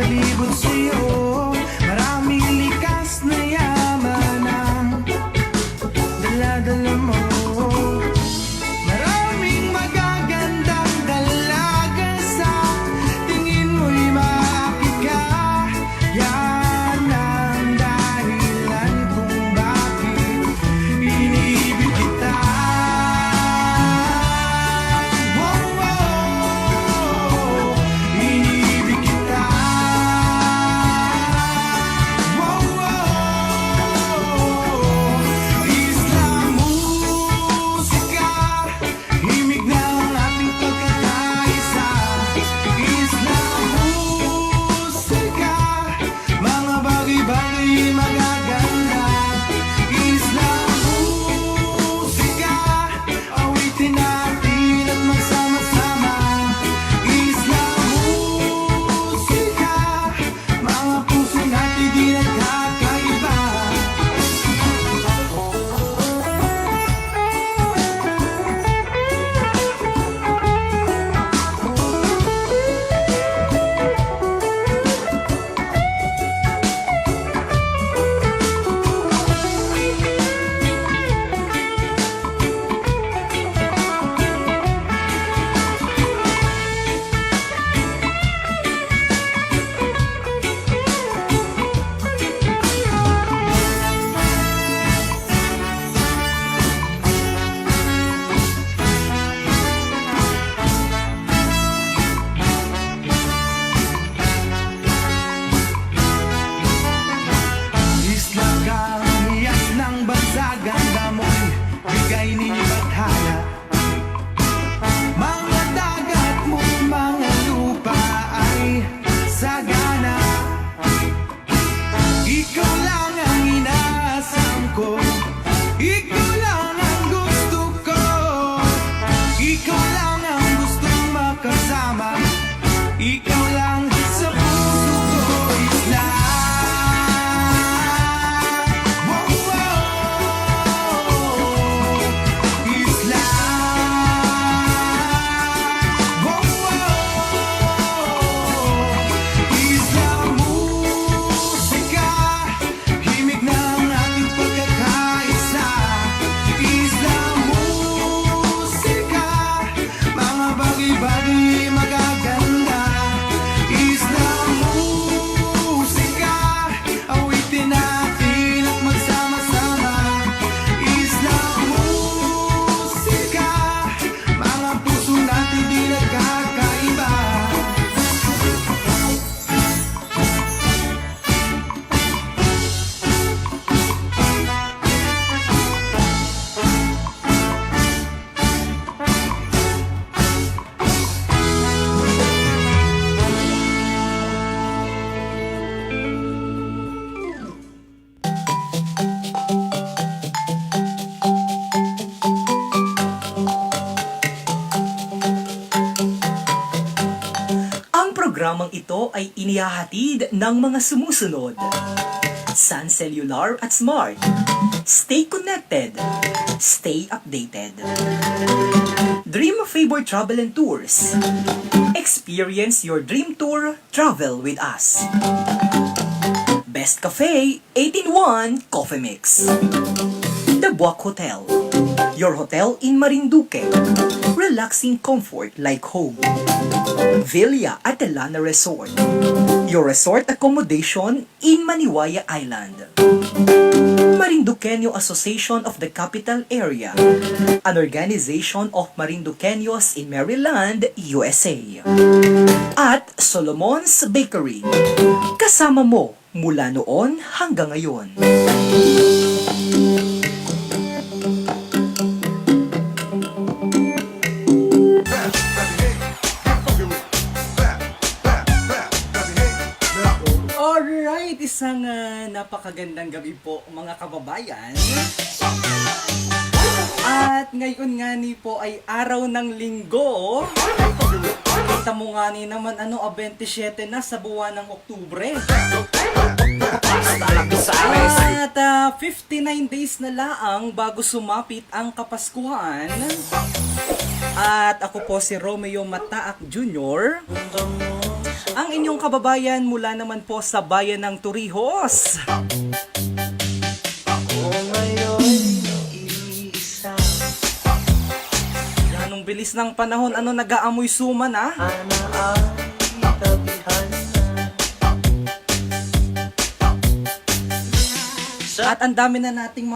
palibot sa'yo. Maraming likas na yaman ang dala-dala mo. Maraming magagandang dalaga sa tingin mo'y maakit ka. Yan ang dahilan kung bakit iniibig kita. Wow, wow, iniibig kita. Wow, wow, isla musika, himig ng ating pagkakaisa. Isla musika, mga bagay-bagay magaganda. Isla musika, awitin natin at magsama-sama. Isla musika, mga puso natin di nagkakaiba. Isla kamiyas ng bansa, ganda mo'y bigay ni Bathala. Mga dagat mo, mga lupa ay sagana. Ikaw lang ang inaasam ko, ikaw lang ang gusto ko. Ikaw lang ang gustong makasama, ikaw lang sa puso ko. Isla, wow, wow, isla, wow, wow, isla musika, himig ng ating pagkakaisa. Isla musika, mga bagay-bagay magaganda. Isla musika, awitin natin at magsama-sama. Isla musika, mga puso natin di nagkakaiba. Ang programang ito ay inihahatid ng mga sumusunod: Sun Cellular at Smart. Stay connected. Stay updated. Dream Favor Travel and Tours. Experience your dream tour. Travel with us. Best Cafe 18-1 Coffee Mix. The Buwak Hotel. Your hotel in Marinduque. Relaxing comfort like home. Villa Atalana Resort. Your resort accommodation in Maniwaya Island. Marinduqueño Association of the Capital Area, an organization of Marinduqueños in Maryland, USA. At Solomon's Bakery, kasama mo mula noon hanggang ngayon. Alright, isang napakagandang gabi po mga kababayan. At ngayon nga ni po ay araw ng linggo. Kita mo nga ni naman 27 na sa buwan ng Oktubre. At 59 days na laang bago sumapit ang Kapaskuhan. At ako po si Romeo Mataak Jr. ang inyong kababayan mula naman po sa bayan ng Torrijos. Anong bilis ng panahon, ano nag-aamoy suman ah? At ang dami na nating